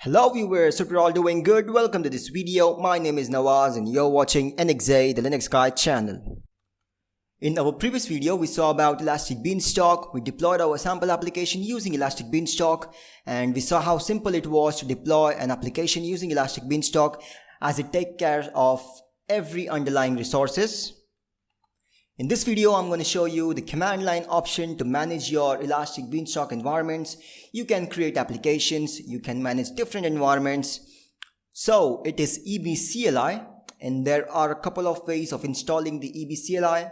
Hello viewers, hope you're all doing good. Welcome to this video. My name is Nawaz and you're watching NXA, the Linux Guide channel. In our previous video, we saw about Elastic Beanstalk. We deployed our sample application using Elastic Beanstalk and we saw how simple it was to deploy an application using Elastic Beanstalk as it takes care of every underlying resources. In this video, I'm going to show you the command line option to manage your Elastic Beanstalk environments. You can create applications, you can manage different environments. So it is EB CLI and there are a couple of ways of installing the EB CLI.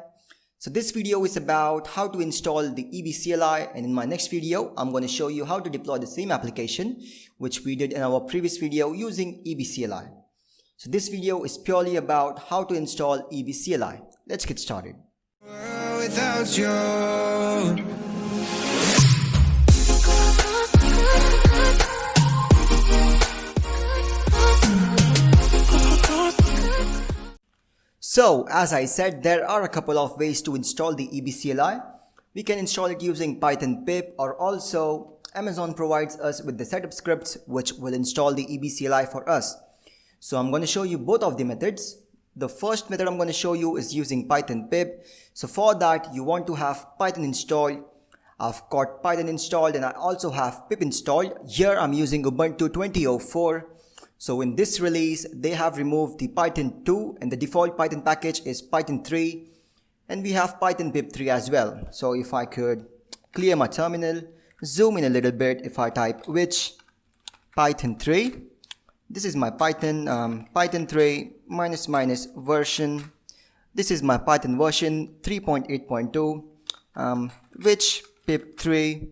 So this video is about how to install the EB CLI, and in my next video, I'm going to show you how to deploy the same application which we did in our previous video using EB CLI. So this video is purely about how to install EB CLI. Let's get started. Without you. So as I said, there are a couple of ways to install the EB CLI. We can install it using Python pip, or also Amazon provides us with the setup scripts which will install the EB CLI for us. So I'm going to show you both of the methods. The first method I'm going to show you is using Python pip. So for that, you want to have Python installed. I've got Python installed and I also have pip installed. Here I'm using Ubuntu 20.04. So in this release, they have removed the Python 2 and the default Python package is Python 3. And we have Python pip 3 as well. So if I could clear my terminal, zoom in a little bit, if I type which Python 3. This is my Python 3 -- version. This is my Python version 3.8.2, which pip 3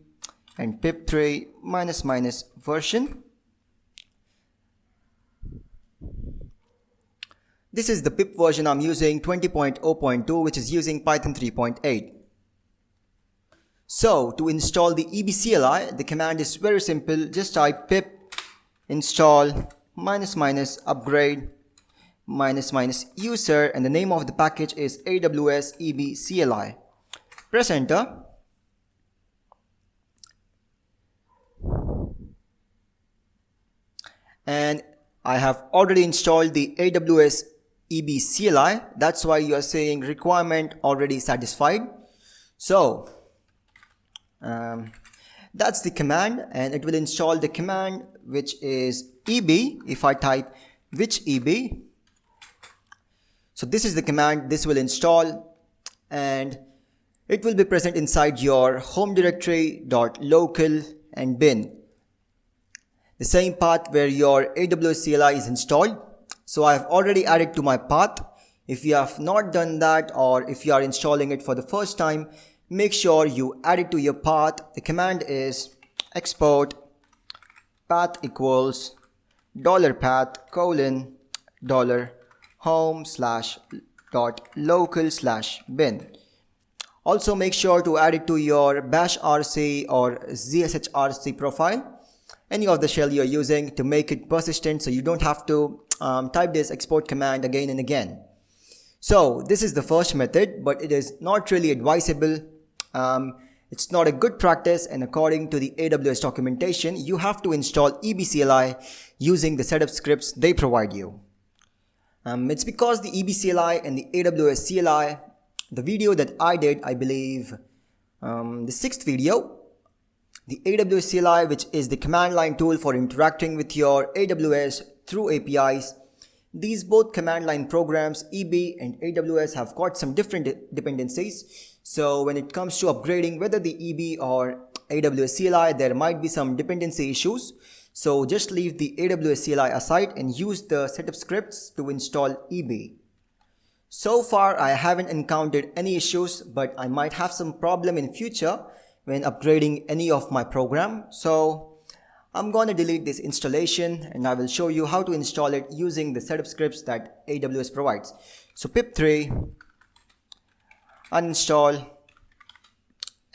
and pip 3 -- version. This is the pip version I'm using 20.0.2, which is using Python 3.8. So to install the EB CLI, the command is very simple. Just type pip install --upgrade --user, and the name of the package is AWS EB CLI. Press enter. And I have already installed the AWS EB CLI. That's why you are saying requirement already satisfied. So that's the command, and it will install the command which is EB. If I type which EB, so this is the command this will install, and it will be present inside your home directory .local and bin, the same path where your AWS CLI is installed. So I have already added to my path. If you have not done that, or if you are installing it for the first time, make sure you add it to your path. The command is export path equals $path : $home/.local/bin. Also make sure to add it to your bash rc or zshrc profile, any of the shell you're using, to make it persistent so you don't have to type this export command again and again. So this is the first method, but it is not really advisable. It's not a good practice, and according to the AWS documentation, you have to install EB CLI using the setup scripts they provide you. It's because the EB CLI and the AWS CLI, the video that I did, I believe, the 6th video, the AWS CLI, which is the command line tool for interacting with your AWS through APIs. These both command line programs, EB and AWS, have got some different dependencies. So when it comes to upgrading whether the EB or AWS CLI, there might be some dependency issues. So just leave the AWS CLI aside and use the setup scripts to install EB. So far, I haven't encountered any issues, but I might have some problem in future when upgrading any of my program. So I'm going to delete this installation and I will show you how to install it using the setup scripts that AWS provides. So pip 3 uninstall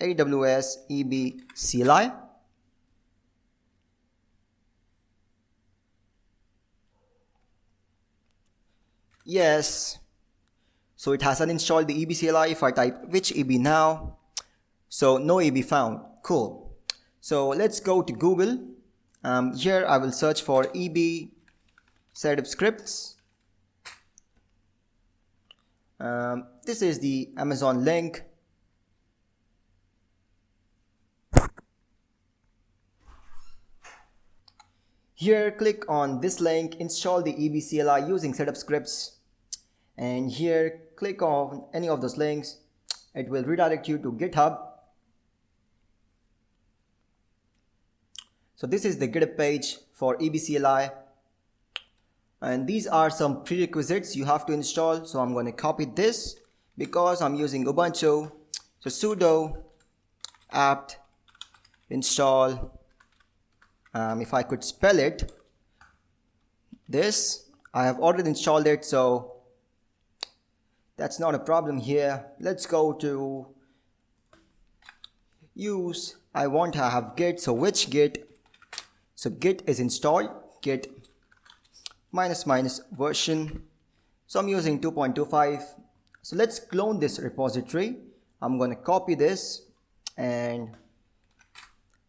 AWS EB CLI. Yes. So it has uninstalled the EB CLI. If I type which EB now, so no EB found. Cool. So let's go to Google Here I will search for EB setup scripts. This is the Amazon link. Here click on this link, install the EB CLI using setup scripts, and here click on any of those links. It will redirect you to GitHub. So this is the GitHub page for EB CLI, and these are some prerequisites you have to install. So I'm going to copy this because I'm using Ubuntu. So sudo apt install, if I could spell it, this, I have already installed it, so that's not a problem here. Let's go to use, I want to have git, so which git? So git is installed, git -- version, so I'm using 2.25. So let's clone this repository. I'm going to copy this and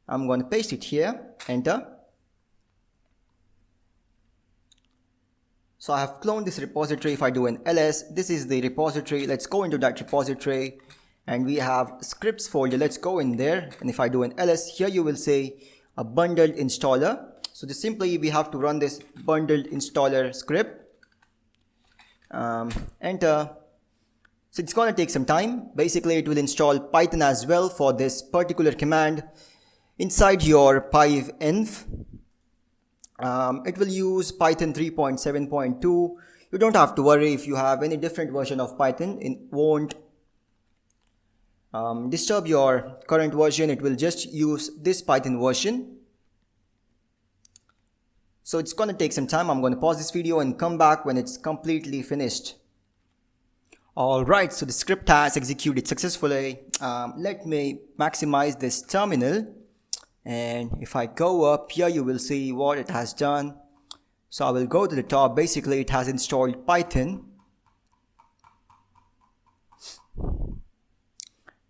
I'm going to paste it here, enter. So I have cloned this repository. If I do an ls, this is the repository. Let's go into that repository and we have scripts folder. Let's go in there, and if I do an ls, here you will see a bundled installer. So just simply we have to run this bundled installer script, enter. So it's going to take some time. Basically it will install Python as well for this particular command inside your pyenv. It will use Python 3.7.2. You don't have to worry if you have any different version of Python. It won't disturb your current version. It will just use this Python version. So it's going to take some time. I'm going to pause this video and come back when it's completely finished. Alright, so the script has executed successfully. Let me maximize this terminal. And if I go up here, you will see what it has done. So I will go to the top. Basically it has installed Python.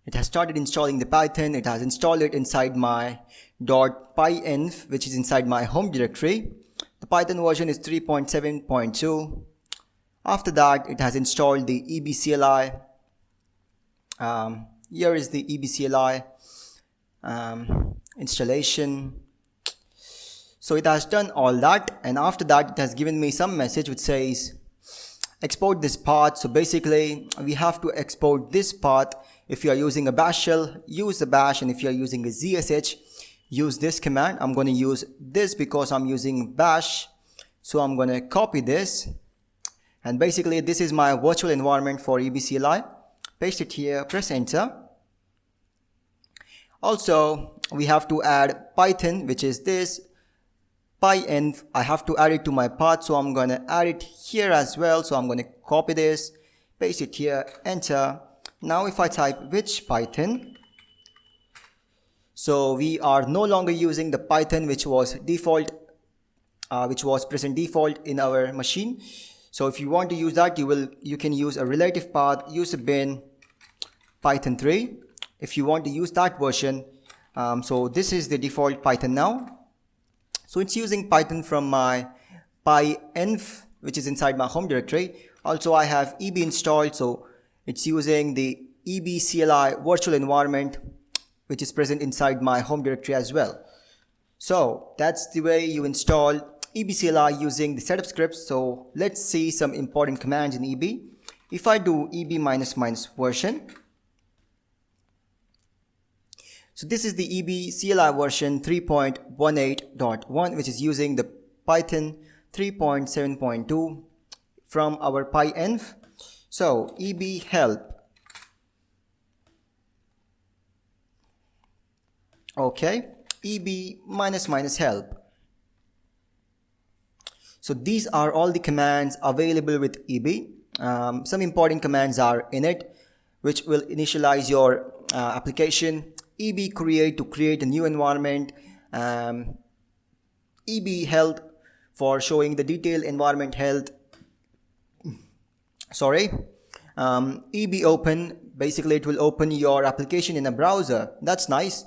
It has started installing the Python. It has installed it inside my .pyenv, which is inside my home directory. The Python version is 3.7.2. After that, it has installed the EB CLI. Here is the EB CLI installation. So it has done all that, and after that it has given me some message which says export this path. So basically we have to export this path. If you are using a bash shell, use the bash, and if you are using a ZSH, use this command. I'm going to use this because I'm using bash, so I'm going to copy this, and basically this is my virtual environment for EB CLI. Paste it here, press enter. Also we have to add Python, which is this pyenv. I have to add it to my path, so I'm going to add it here as well. So I'm going to copy this, paste it here, enter. Now if I type which Python, so we are no longer using the Python which was present default in our machine. So if you want to use that, you can use a relative path, use a bin Python 3 if you want to use that version. So this is the default Python now. So it's using Python from my pyenv, which is inside my home directory. Also I have EB installed, so it's using the EB CLI virtual environment, which is present inside my home directory as well. So that's the way you install EB CLI using the setup scripts. So let's see some important commands in EB. If I do EB -- version, so this is the EB CLI version 3.18.1, which is using the Python 3.7.2 from our pyenv. So EB help. Okay, EB -- help. So these are all the commands available with EB. Some important commands are in it, which will initialize your application. EB create to create a new environment. EB health for showing the detailed environment health. EB open, basically it will open your application in a browser. That's nice.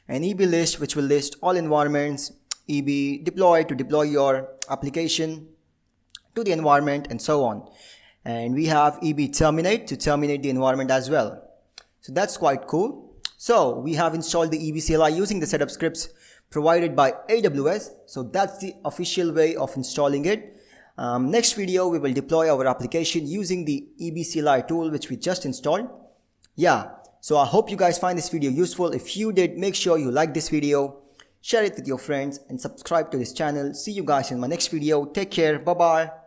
And EB list, which will list all environments. EB deploy to deploy your application to the environment and so on. And we have EB terminate to terminate the environment as well. So that's quite cool. So we have installed the EB CLI using the setup scripts provided by AWS. So that's the official way of installing it. Next video, we will deploy our application using the EB CLI tool, which we just installed. Yeah, so I hope you guys find this video useful. If you did, make sure you like this video, share it with your friends, and subscribe to this channel. See you guys in my next video. Take care. Bye-bye.